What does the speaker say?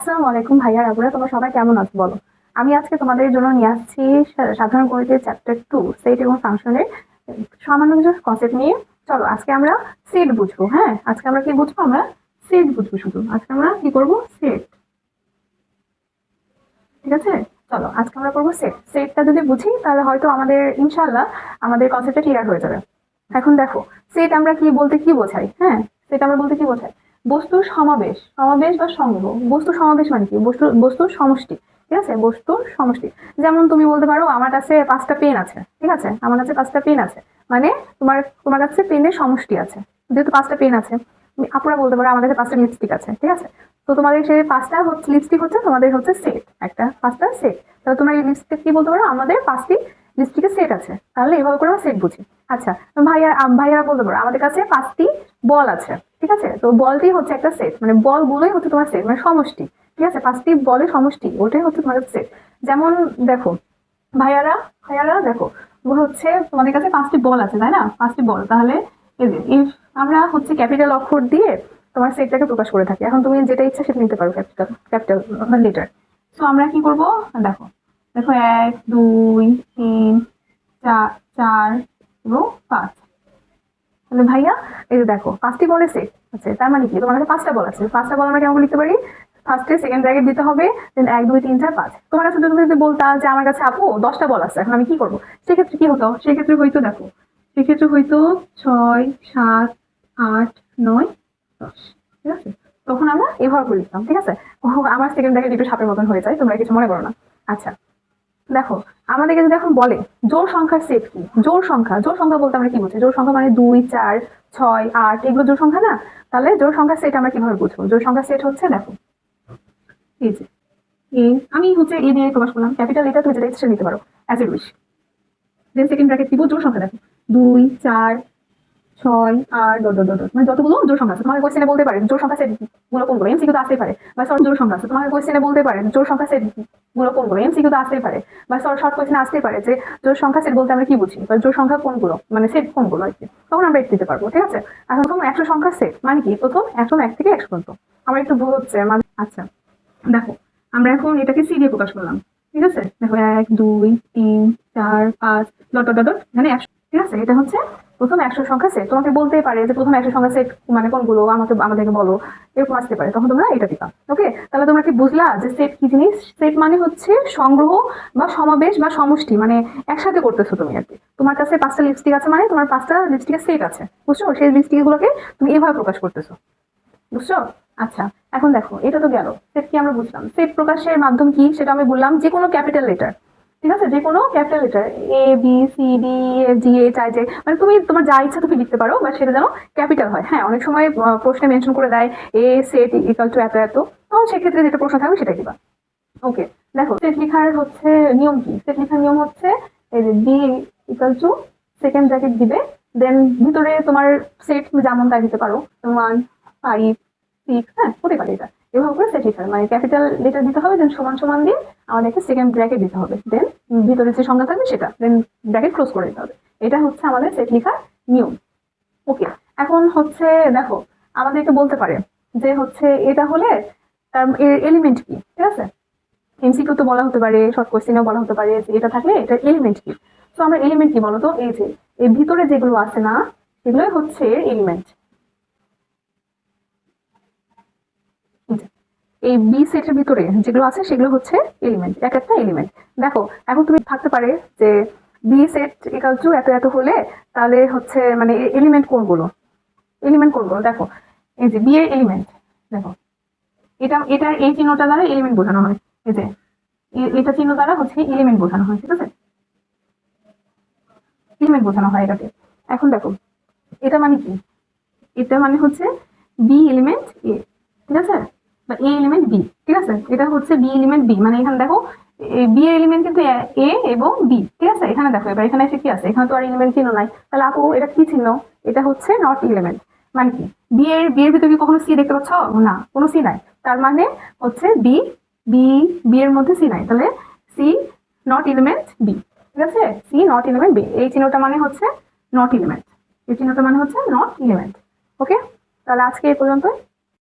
আসসালামু আলাইকুম ভাইয়া আপুরা, তোমরা সবাই কেমন আছো বলো। আমি আজকে তোমাদের জন্য নিয়ে আসছি সাধারণ গণিতের চ্যাপ্টার 2 সেট এবং ফাংশনের সামান্য কিছু কনসেপ্ট নিয়ে। চলো আজকে আমরা সেট বুঝবো। হ্যাঁ, আজকে আমরা কি বুঝবো? আমরা সেট বুঝবো। শুধু আজকে আমরা কি করব? সেট। ঠিক আছে, চলো আজকে আমরা করবো সেট। সেটটা যদি বুঝি তাহলে হয়তো আমাদের ইনশাল্লাহ আমাদের কনসেপ্টটা ক্লিয়ার হয়ে যাবে। এখন দেখো, সেট আমরা কি বলতে কি বোঝাই? হ্যাঁ, সেট আমরা বলতে কি বোঝাই? বস্তুর সমাবেশ, সমাবেশ বা সংগ্রহ। বস্তুর সমাবেশ মানে কি? বস্তুর সমষ্টি। ঠিক আছে, বস্তুর সমষ্টি। যেমন তুমি বলতে পারো আমার কাছে 5টা পেন আছে। ঠিক আছে, আমার কাছে 5টা পেন আছে, মানে তোমার তোমার কাছে পেনের সমষ্টি আছে। যেহেতু 5টা পেন আছে, আপনারা বলতে পারো আমার কাছে 5টা লিপস্টিক আছে। ঠিক আছে, তো তোমাদের সেই 5টা হচ্ছে লিপস্টিক, হচ্ছে তোমাদের হচ্ছে সেট, একটা 5টা সেট। তাহলে তোমরা এই লিপস্টিক কি বলতে পারো? আমাদের 5টি লিপস্টিকের সেট আছে। তাহলে এভাবে করে আমরা সেট বুঝি। আচ্ছা, ভাইয়ারা বলতে পারো আমাদের কাছে 5টি বল আছে। ঠিক আছে, তো বলটি হচ্ছে একটা সেট, মানে বল গুলোই হচ্ছে তোমার সেট, মানে সমষ্টি। ঠিক আছে, 5টি বলের সমষ্টি, ওটাই হচ্ছে তোমাদের সেট। যেমন দেখো ভাইয়ারা, দেখো হচ্ছে তোমাদের কাছে 5টি বল আছে, তাই না? 5টি বল। তাহলে if আমরা হচ্ছে ক্যাপিটাল অক্ষর দিয়ে তোমার সেটটাকে প্রকাশ করে থাকি। এখন তুমি যেটা ইচ্ছা সেটা নিতে পারো, ক্যাপিটাল ক্যাপিটাল লেটার। তো আমরা কি করব? দেখো, দেখো 1 2 3 4 এবং 5। তাহলে ভাইয়া এই যে দেখো 5টি বলে সেট আছে, তার মানে কি তোমার কাছে 5টা বল আছে। 5টা বল আমরা কেমন লিখতে পারি? ফার্স্টে সেকেন্ড ব্র্যাকেট দিতে হবে, দেন 1 2 3 4 5। তোমার কাছে তুমি যদি বলতা যে আমার কাছে আপু 10টা বল আছে, এখন আমি কি করবো? সেক্ষেত্রে কি হতো? সেক্ষেত্রে হয়তো দেখো, সেক্ষেত্রে হয়তো 6 7 8 9 10। ঠিক আছে, তখন আমরা এভাবে করে লিখতাম। ঠিক আছে, আমার সেকেন্ড ব্র্যাকেট একটু সাপের মতন হয়ে যায়, তোমরা কিছু মনে করো না। আচ্ছা, দেখো আমাদেরকে যদি এখন বলে জোড় সংখ্যার সেট কি? জোড় সংখ্যা, জোড় সংখ্যা বলতে আমরা কি বুঝি? জোড় সংখ্যা মানে 2 4 6 8, এগুলো জোড় সংখ্যা না? তাহলে জোড় সংখ্যার সেট আমরা কিভাবে বুঝবো? জোড় সংখ্যার সেট হচ্ছে দেখো এই যে আমি হচ্ছে এ দিয়ে প্রকাশ করলাম, ক্যাপিটাল এটা তুমি যেটা ইচ্ছা নিতে পারো, as a wish. Then second bracket দিব, জোড় সংখ্যা দেখো 2 4 6 8 ডট ডট ডট, মানে যতগুলো জোড় সংখ্যা আছে। তোমাকে কোশ্চেনে বলতে পারে জোড় সংখ্যা সেট গুলো কোনগুলো, এমসিকিউ তো আসতেই পারে। বা শর্ট জোড় সংখ্যা আছে, তোমাকে কোশ্চেনে বলতে পারে জোড় সংখ্যা সেট গুলো কোনগুলো, এমসিকিউ তো আসতেই পারে। বা শর্ট কোশ্চেনে আসতেই পারে যে জোড় সংখ্যা সেট বলতে আমরা কি বুঝি, বা জোড় সংখ্যা কোনগুলো, মানে সেট কোনগুলো আর কি। তখন আমরা এটা দিতে পারবো। ঠিক আছে, এখন প্রথম 100 সংখ্যা সেট মানে কি? প্রথম 1 থেকে 100 পর্যন্ত। আমার একটু ভুল হচ্ছে। আচ্ছা, দেখো আমরা এখন এটাকে সি দিয়ে প্রকাশ করলাম। ঠিক আছে, দেখো 1 2 3 4 5 ডট ডট ডট, এখানে 100। ঠিক আছে, এটা হচ্ছে প্রথম 100 সংখ্যা সেট। তোমাকে বলতেই পারে যে প্রথম 100 সংখ্যা সেট মানে কোনগুলো, আমাদেরকে বলো, এরকম আসতে পারে, তখন তোমরা এটা দিবা। ওকে, তাহলে তোমরা কি বুঝলা যে সেট কি জিনিস? সেট মানে হচ্ছে সংগ্রহ বা সমাবেশ বা সমষ্টি, মানে একসাথে করতেছো তুমি আর কি। তোমার কাছে 5টা লিপস্টিক আছে, মানে তোমার 5টা লিপস্টিকের সেট আছে, বুঝছো? সেই লিপস্টিক গুলোকে তুমি এভাবে প্রকাশ করতেছো, বুঝছো? আচ্ছা, এখন দেখো এটা তো গেল, সেট কি আমরা বুঝলাম। সেট প্রকাশের মাধ্যম কি সেটা আমি বললাম, যে কোনো ক্যাপিটাল লেটার। ঠিক আছে, যে কোনো capital letter, A B C D F G H I J, মানে তুমি তোমার যা ইচ্ছা তুমি লিখতে পারো, বাট সেটা যেন ক্যাপিটাল হয়। হ্যাঁ, অনেক সময় প্রশ্নে মেনশন করে দেয় এ সেট ইকাল টু এত এত, তখন সেক্ষেত্রে যেটা প্রশ্ন থাকবে সেটা দিবা। ওকে, দেখো সেট লেখার হচ্ছে নিয়ম কি? সেট লেখার নিয়ম হচ্ছে এই যে B equal to second bracket দিবে, দেন ভিতরে তোমার সেট যেমন তাই দিতে পারো, 1 5 6, হ্যাঁ হতে পারে। এটা এভাবে করে সেট লিখতে হবে, মানে ক্যাপিটাল লেটার দিতে হবে, দেন সমান সমান দিয়ে আমাদেরকে সেকেন্ড ব্র্যাকেট দিতে হবে, দেন ভিতরে যে সংখ্যা থাকবে সেটা, দেন ব্র্যাকেট ক্লোজ করে দিতে হবে। এটা হচ্ছে আমাদের সেট লেখার নিয়ম। ওকে, এখন হচ্ছে দেখো আমাদেরকে বলতে পারে যে হচ্ছে এটা হলে তার এলিমেন্ট কি? ঠিক আছে, এমসিকিউ তো বলা হতে পারে, শর্ট কোশ্চেনেও বলা হতে পারে যে এটা থাকলে এটা এলিমেন্ট কি। তো আমরা এলিমেন্ট কি বলতো? এই যে এর ভিতরে যেগুলো আছে না, সেগুলোই হচ্ছে এলিমেন্ট। এই বি সেটের ভিতরে যেগুলো আছে সেগুলো হচ্ছে এলিমেন্ট, এক একটা এলিমেন্ট। দেখো এখন তুমি থাকতে পারে যে বি সেট ইকাল টু এত এত হলে তাহলে হচ্ছে মানে এলিমেন্ট কোনগুলো, এলিমেন্ট কোনগুলো দেখো, এই যে বি এর এলিমেন্ট দেখো, এটার এই চিহ্নটা দ্বারা এলিমেন্ট বোঝানো হয়। এই যে এটা চিহ্ন দ্বারা হচ্ছে এলিমেন্ট বোঝানো হয়। ঠিক আছে, এলিমেন্ট বোঝানো হয় এটাকে। এখন দেখো এটা মানে কি? এটা মানে হচ্ছে বি এলিমেন্ট এ। ঠিক আছে, বা এ এলিমেন্ট বি। ঠিক আছে, এটা হচ্ছে বি এলিমেন্ট বি, মানে এখানে দেখো বি এর এলিমেন্ট কিন্তু এ এবং বি। ঠিক আছে, এখানে দেখো এবার এখানে এসে কি আছে? এখানে তো আর এলিমেন্ট চিহ্ন নাই, তাহলে আপু এটা কি চিহ্ন? এটা হচ্ছে নট এলিমেন্ট। মানে কি বি এর ভিতরে কি কখনো সি দেখতে পাচ্ছ? না, কোনো সি নাই। তার মানে হচ্ছে বি বি বি এর মধ্যে সি নাই, তাহলে সি নট এলিমেন্ট বি। ঠিক আছে, সি নট এলিমেন্ট বি, এই চিহ্নটা মানে হচ্ছে নট এলিমেন্ট, এই চিহ্নটা মানে হচ্ছে নট এলিমেন্ট। ওকে, তাহলে আজকে এই পর্যন্ত।